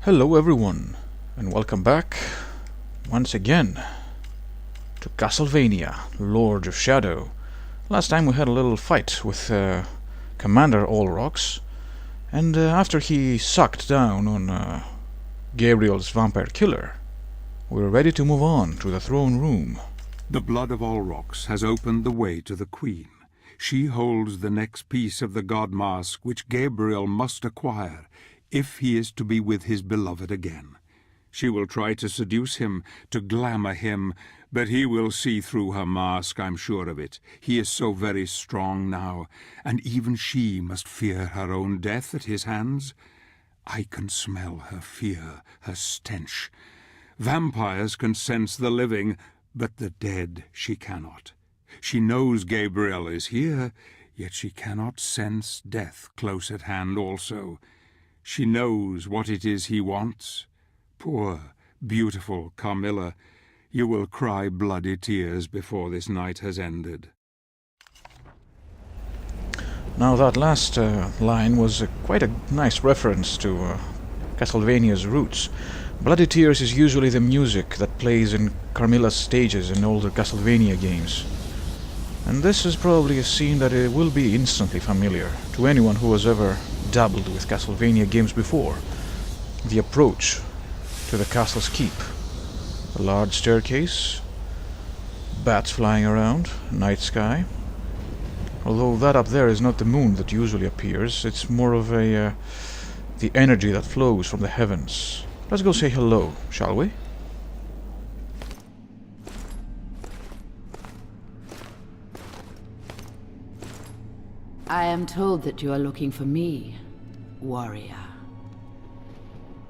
Hello everyone, and welcome back once again to Castlevania, Lord of Shadow. Last time we had a little fight with Commander Allrocks, and after he sucked down on Gabriel's vampire killer, we're ready to move on to the throne room. The blood of Allrocks has opened the way to the Queen. She holds the next piece of the god mask which Gabriel must acquire if he is to be with his beloved again. She will try to seduce him, to glamour him, but he will see through her mask, I'm sure of it. He is so very strong now, and even she must fear her own death at his hands. I can smell her fear, her stench. Vampires can sense the living, but the dead she cannot. She knows Gabriel is here, yet she cannot sense death close at hand also. She knows what it is he wants. Poor, beautiful Carmilla, you will cry bloody tears before this night has ended. Now that last line was quite a nice reference to Castlevania's roots. Bloody Tears is usually the music that plays in Carmilla's stages in older Castlevania games. And this is probably a scene that will be instantly familiar to anyone who has ever dabbled with Castlevania games before. The approach to the castle's keep. A large staircase, bats flying around, night sky. Although that up there is not the moon that usually appears, it's more of the energy that flows from the heavens. Let's go say hello, shall we? I am told that you are looking for me, warrior.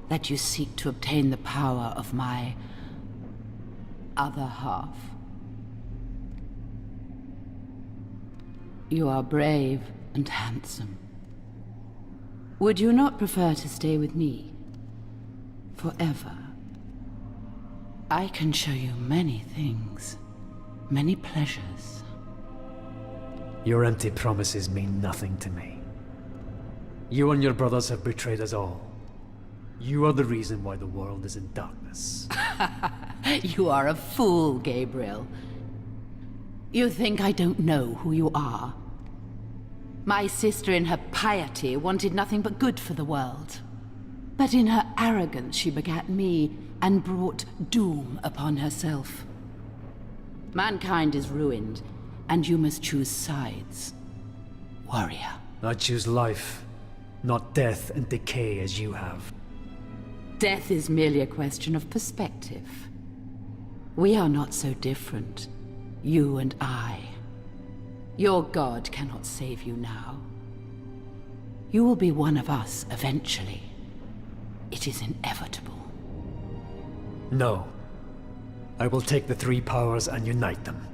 That you seek to obtain the power of my other half. You are brave and handsome. Would you not prefer to stay with me forever? I can show you many things, many pleasures. Your empty promises mean nothing to me. You and your brothers have betrayed us all. You are the reason why the world is in darkness. You are a fool, Gabriel. You think I don't know who you are? My sister in her piety wanted nothing but good for the world. But in her arrogance she begat me and brought doom upon herself. Mankind is ruined, and you must choose sides, warrior. I choose life, not death and decay as you have. Death is merely a question of perspective. We are not so different, you and I. Your god cannot save you now. You will be one of us eventually. It is inevitable. No. I will take the three powers and unite them.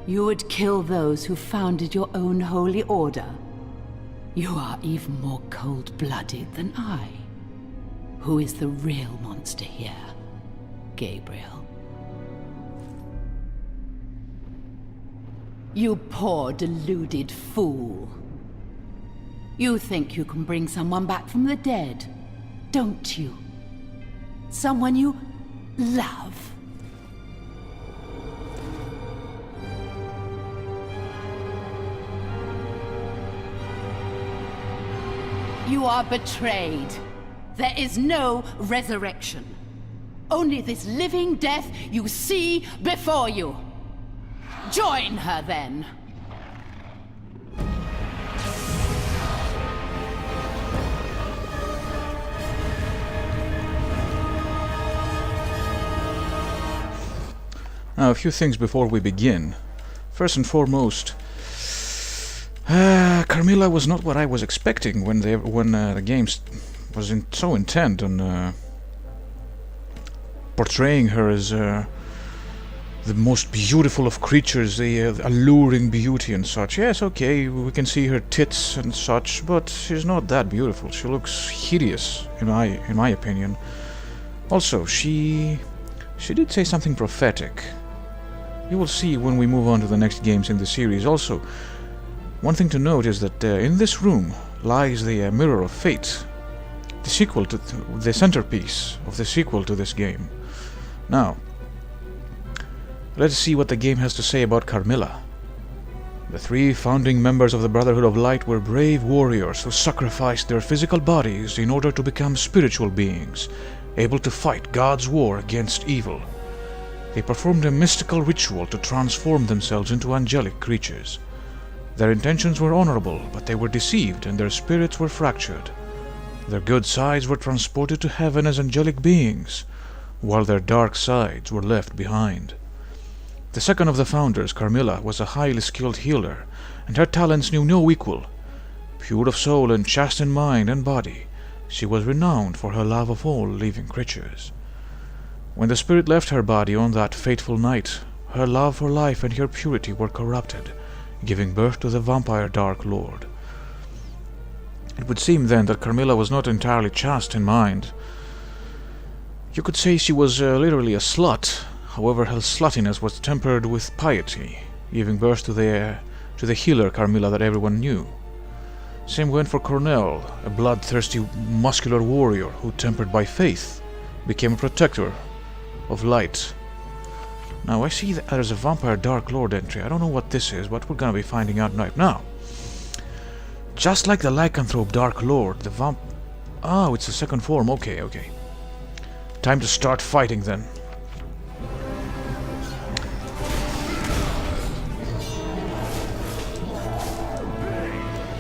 You would kill those who founded your own holy order. You are even more cold-blooded than I. Who is the real monster here, Gabriel? You poor, deluded fool. You think you can bring someone back from the dead, don't you? Someone you love. You are betrayed. There is no resurrection. Only this living death you see before you. Join her, then. Now, a few things before we begin. First and foremost, Carmilla was not what I was expecting when the game was so intent on portraying her as the most beautiful of creatures, the alluring beauty and such. Yes, okay, we can see her tits and such, but she's not that beautiful. She looks hideous, in my opinion. Also, she did say something prophetic. You will see when we move on to the next games in the series. Also, one thing to note is that in this room lies the Mirror of Fate, the centerpiece of the sequel to this game. Now, let's see what the game has to say about Carmilla. The 3 founding members of the Brotherhood of Light were brave warriors who sacrificed their physical bodies in order to become spiritual beings, able to fight God's war against evil. They performed a mystical ritual to transform themselves into angelic creatures. Their intentions were honorable, but they were deceived and their spirits were fractured. Their good sides were transported to heaven as angelic beings, while their dark sides were left behind. The second of the founders, Carmilla, was a highly skilled healer, and her talents knew no equal. Pure of soul and chaste in mind and body, she was renowned for her love of all living creatures. When the spirit left her body on that fateful night, her love for life and her purity were corrupted, giving birth to the vampire Dark Lord. It would seem then that Carmilla was not entirely chaste in mind. You could say she was literally a slut. However, her sluttiness was tempered with piety, giving birth to the healer Carmilla that everyone knew. Same went for Cornell, a bloodthirsty, muscular warrior who, tempered by faith, became a protector of light. Now, I see that there's a Vampire Dark Lord entry. I don't know what this is, but we're gonna be finding out right now. Just like the Lycanthrope Dark Lord, the Oh, it's a second form. Okay. Time to start fighting then.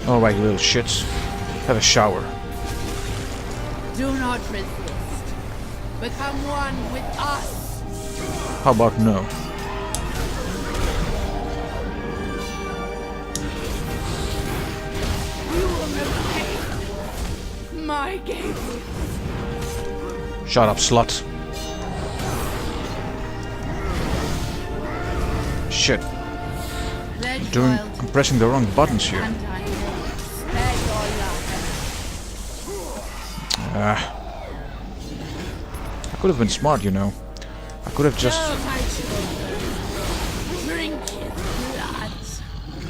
Alright, you little shits. Have a shower. Do not resist. Become one with us. How about no? You will repay my Gabriel. Shut up, slut. Shit. I'm pressing the wrong buttons here. I could have been smart, you know. I could have just...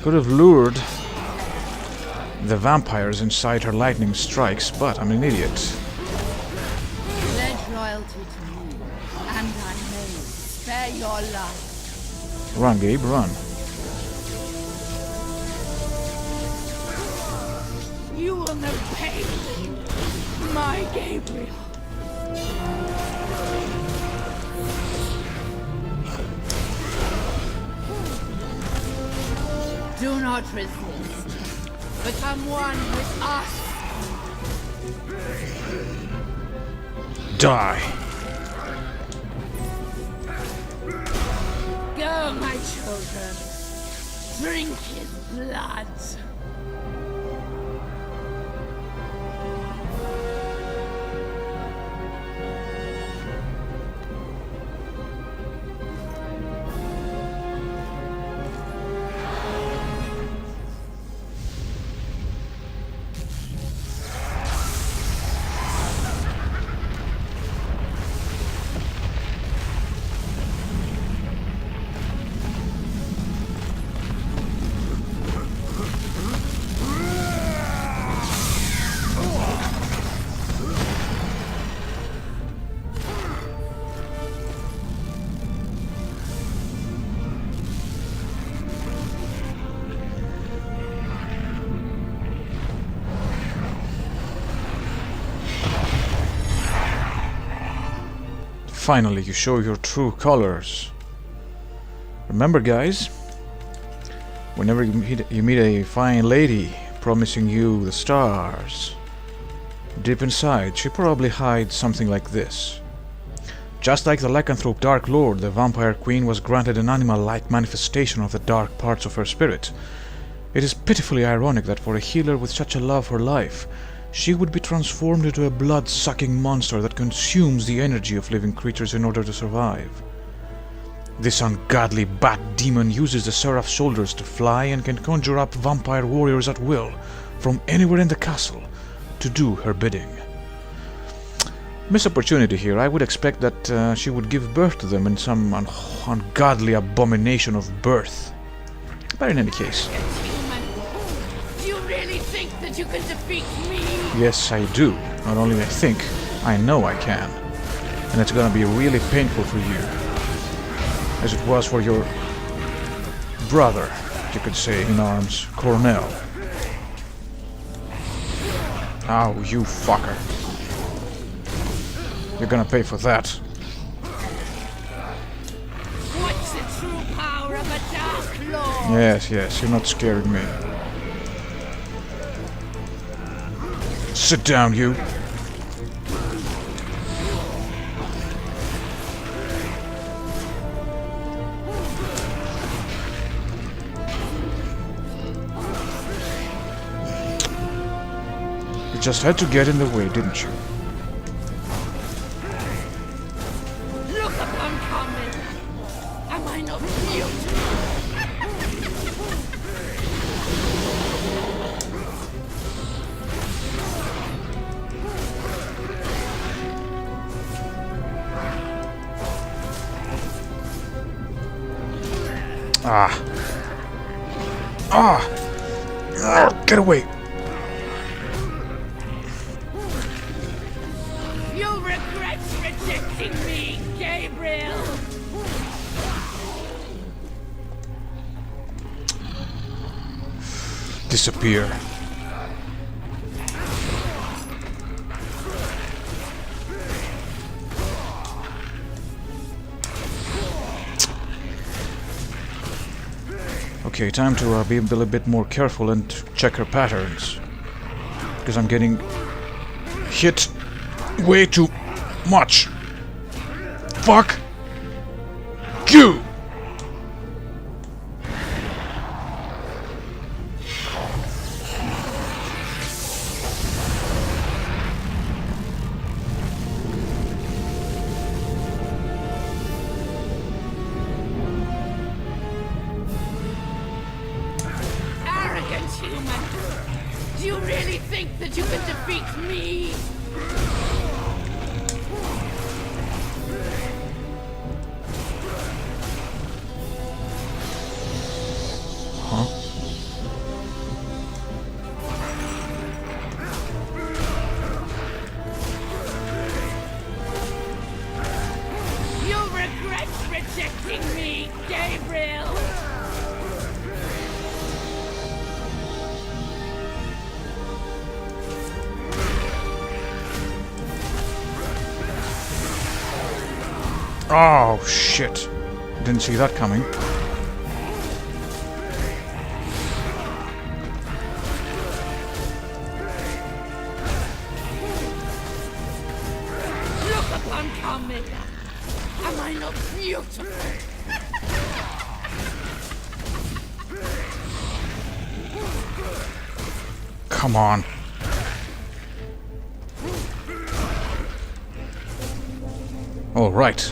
could have lured the vampires inside her lightning strikes, but I'm an idiot. Pledge loyalty to me, and I may spare your life. Run, Gabe, run. You will never pay my Gabriel. Do not resist. Become one with us. Die. Go, my children. Drink his blood. Finally, you show your true colors. Remember, guys, whenever you meet a fine lady promising you the stars, deep inside, she probably hides something like this. Just like the Lycanthrope Dark Lord, the Vampire Queen was granted an animal-like manifestation of the dark parts of her spirit. It is pitifully ironic that for a healer with such a love for life, she would be transformed into a blood-sucking monster that consumes the energy of living creatures in order to survive. This ungodly bat demon uses the Seraph's shoulders to fly and can conjure up vampire warriors at will from anywhere in the castle to do her bidding. Missed opportunity here. I would expect that she would give birth to them in some ungodly abomination of birth. But in any case... You really think that you can defeat me? Yes, I do. Not only I think, I know I can. And it's gonna be really painful for you. As it was for your brother, you could say, in arms, Cornell. Ow, you fucker. You're gonna pay for that. What's the true power of a Dark Lord? Yes, you're not scaring me. Sit down, you. You just had to get in the way, didn't you? Look upon Carmilla. Am I not beautiful? Ah. Get away. You'll regret rejecting me, Gabriel. Disappear. Okay, time to be a little bit more careful and check her patterns. Because I'm getting hit way too much. Fuck you! Arrogant human. Do you really think that you can defeat me? Huh? You'll regret rejecting me, Gabriel. Oh, shit. Didn't see that coming. Look upon Carmilla. Am I not beautiful? Come on. All right.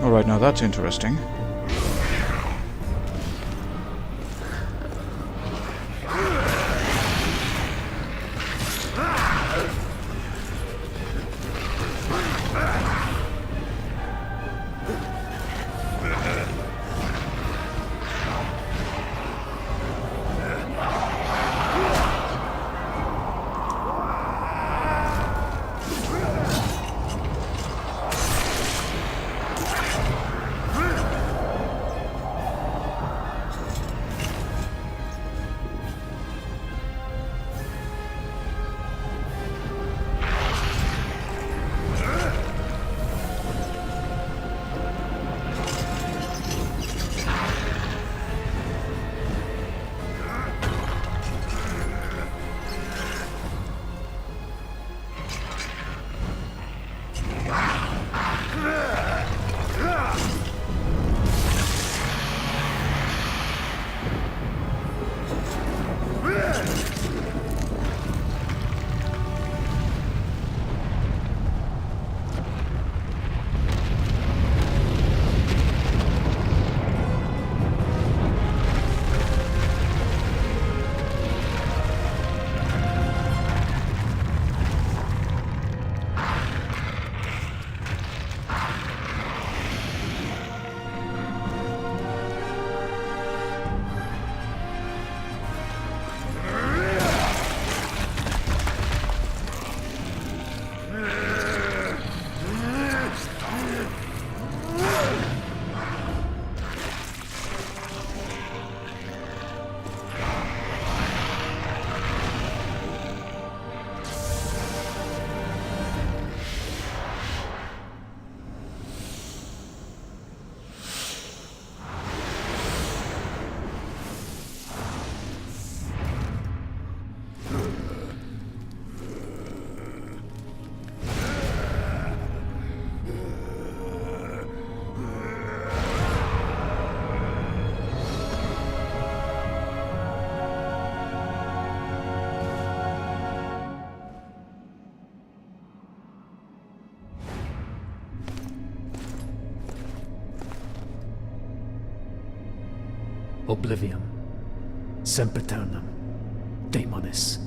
All right, now that's interesting. Oblivium. Sempiternum. Daemonis.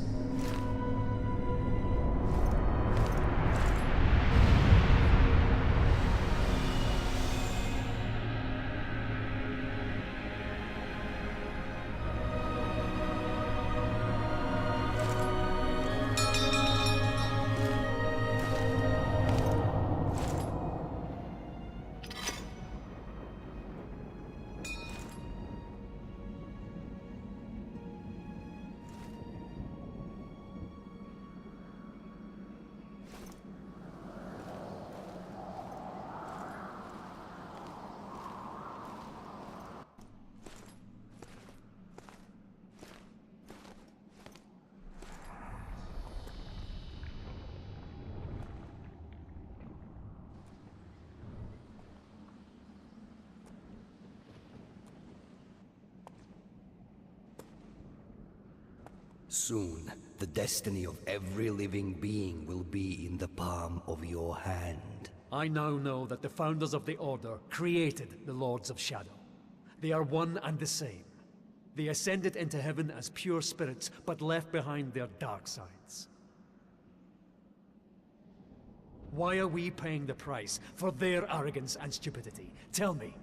Soon, the destiny of every living being will be in the palm of your hand. I now know that the founders of the Order created the Lords of Shadow. They are one and the same. They ascended into heaven as pure spirits, but left behind their dark sides. Why are we paying the price for their arrogance and stupidity? Tell me,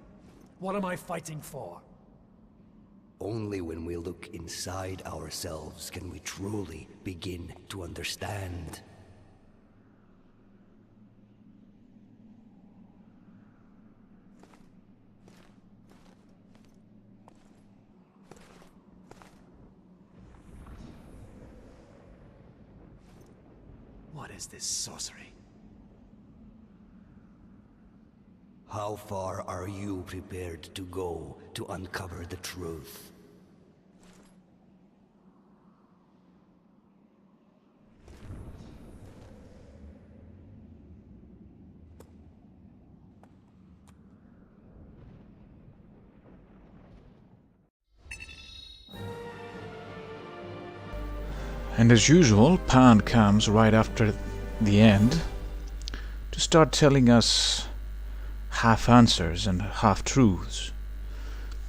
what am I fighting for? Only when we look inside ourselves can we truly begin to understand. What is this sorcery? How far are you prepared to go to uncover the truth? And as usual, Pan comes right after the end to start telling us half answers and half truths.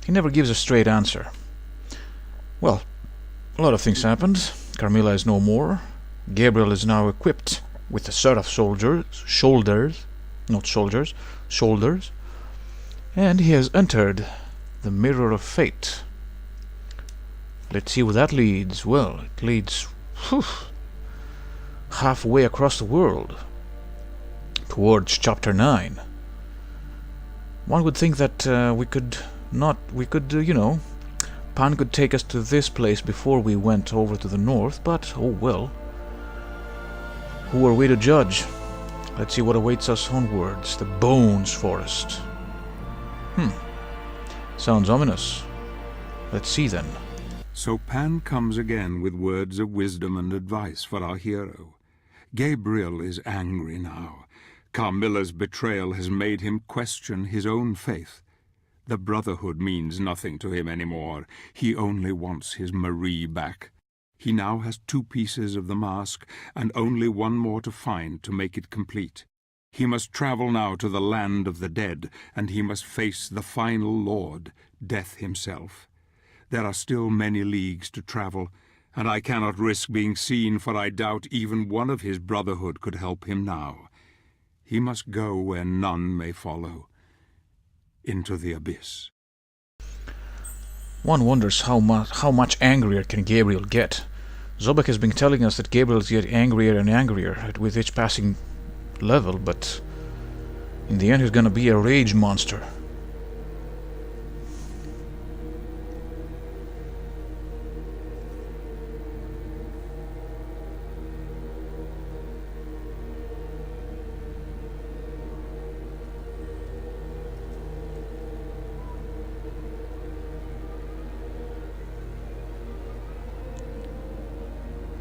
He never gives a straight answer. Well, a lot of things happened. Carmilla is no more. Gabriel is now equipped with a set of shoulders, and he has entered the Mirror of Fate. Let's see where that leads. Well, it leads halfway across the world towards Chapter 9. One would think that Pan could take us to this place before we went over to the north, but oh well. Who are we to judge? Let's see what awaits us onwards. The Bones Forest. Sounds ominous. Let's see then. So Pan comes again with words of wisdom and advice for our hero. Gabriel is angry now. Carmilla's betrayal has made him question his own faith. The Brotherhood means nothing to him anymore. He only wants his Marie back. He now has 2 pieces of the mask, and only one more to find to make it complete. He must travel now to the land of the dead, and he must face the final Lord, Death himself. There are still many leagues to travel, and I cannot risk being seen, for I doubt even one of his Brotherhood could help him now. He must go where none may follow, into the abyss. One wonders how much angrier can Gabriel get. Zobek has been telling us that Gabriel's get angrier and angrier with each passing level, but in the end he's gonna be a rage monster.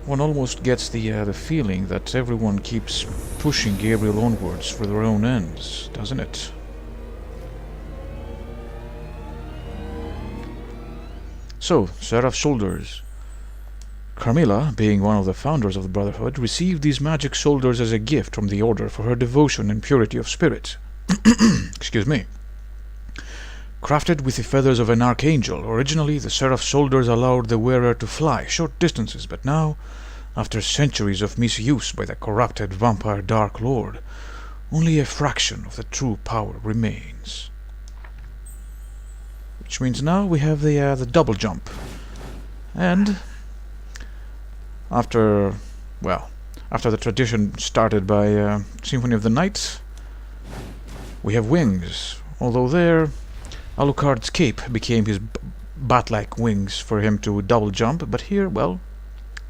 One almost gets the feeling that everyone keeps pushing Gabriel onwards for their own ends, doesn't it? So, set of shoulders. Carmilla, being one of the founders of the Brotherhood, received these magic shoulders as a gift from the Order for her devotion and purity of spirit. Excuse me. Crafted with the feathers of an archangel, originally the seraph's shoulders allowed the wearer to fly short distances, but now, after centuries of misuse by the corrupted vampire Dark Lord, only a fraction of the true power remains. Which means now we have the double jump. And after the tradition started by Symphony of the Night, we have wings. Although there, Alucard's cape became his bat-like wings for him to double jump, but here, well,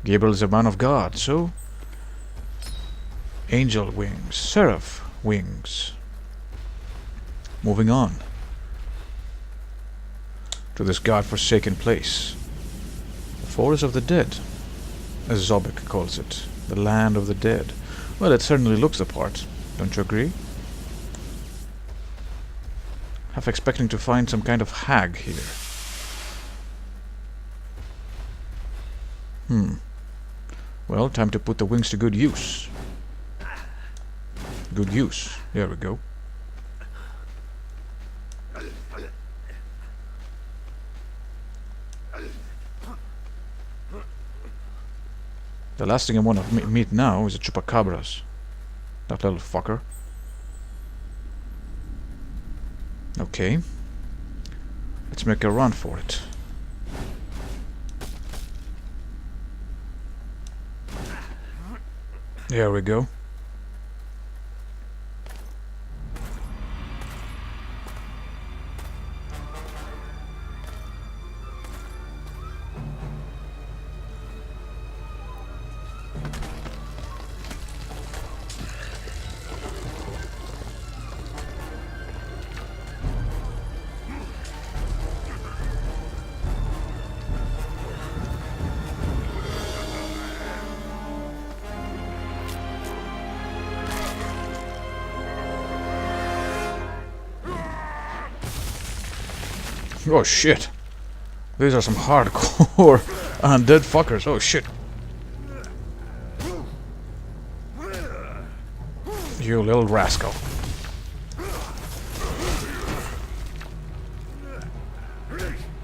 Gabriel is a man of God, so angel wings, seraph wings. Moving on to this god-forsaken place, the Forest of the Dead, as Zobek calls it, the land of the dead. Well, it certainly looks the part, don't you agree? Half expecting to find some kind of hag here. Well, time to put the wings to good use. Good use. There we go. The last thing I want to meet now is a chupacabras. That little fucker. Okay. Let's make a run for it. There we go. Oh shit. These are some hardcore undead fuckers. Oh shit. You little rascal.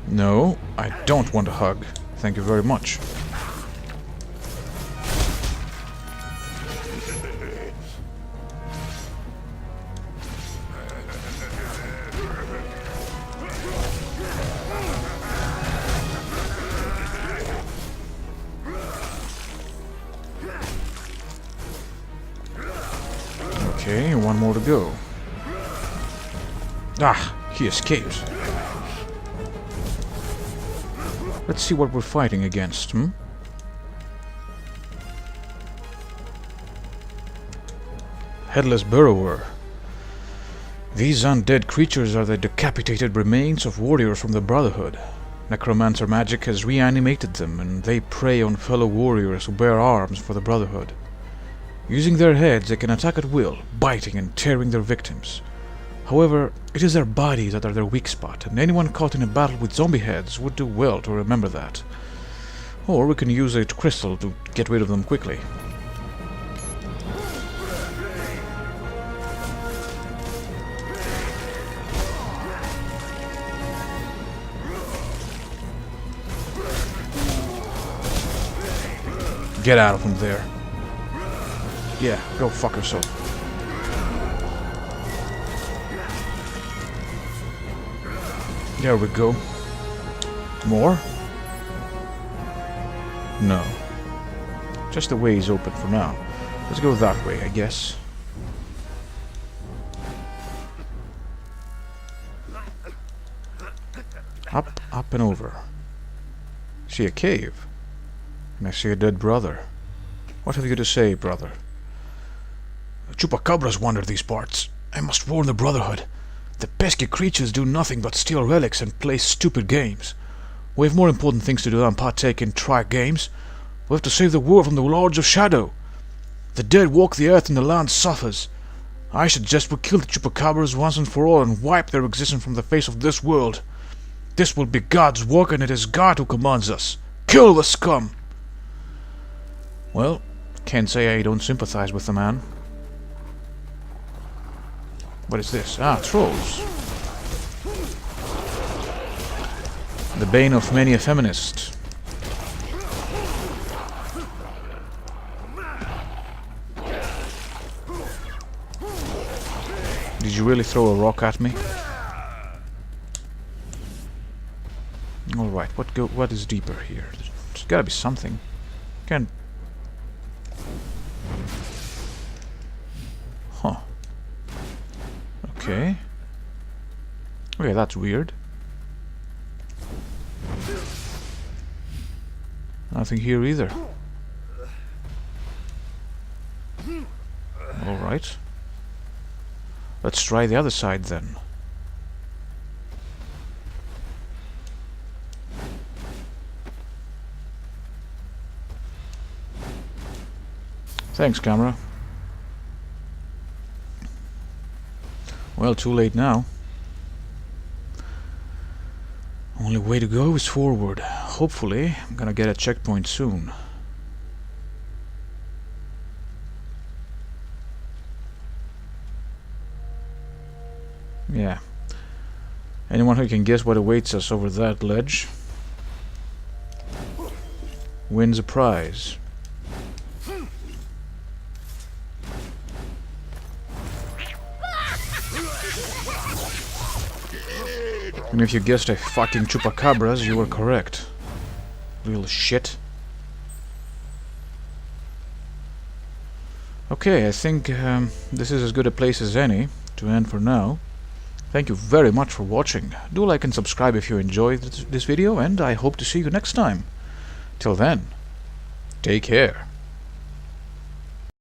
No, I don't want a hug. Thank you very much. Okay, one more to go. Ah, he escapes. Let's see what we're fighting against, Headless Burrower. These undead creatures are the decapitated remains of warriors from the Brotherhood. Necromancer magic has reanimated them, and they prey on fellow warriors who bear arms for the Brotherhood. Using their heads, they can attack at will, biting and tearing their victims. However, it is their bodies that are their weak spot, and anyone caught in a battle with zombie heads would do well to remember that. Or we can use a crystal to get rid of them quickly. Get out of from there. Yeah, go fuck yourself. There we go. More? No. Just the way is open for now. Let's go that way, I guess. Up, up and over. See a cave. And I see a dead brother. What have you to say, brother? Chupacabras wander these parts. I must warn the Brotherhood. The pesky creatures do nothing but steal relics and play stupid games. We have more important things to do than partake in trite games. We have to save the world from the Lords of Shadow. The dead walk the earth and the land suffers. I suggest we kill the Chupacabras once and for all and wipe their existence from the face of this world. This will be God's work, and it is God who commands us. Kill the scum! Well, can't say I don't sympathize with the man. What is this? Ah, trolls. The bane of many a feminist. Did you really throw a rock at me? Alright, what is deeper here? There's gotta be something. Can't... Huh. Okay. Okay, that's weird. Nothing here either. Alright. Let's try the other side then. Thanks, camera. Well, too late now. Only way to go is forward. Hopefully, I'm gonna get a checkpoint soon. Yeah. Anyone who can guess what awaits us over that ledge wins a prize. And if you guessed a fucking chupacabras, you were correct. Real shit. Okay, I think this is as good a place as any to end for now. Thank you very much for watching. Do like and subscribe if you enjoyed this video, and I hope to see you next time. Till then, take care.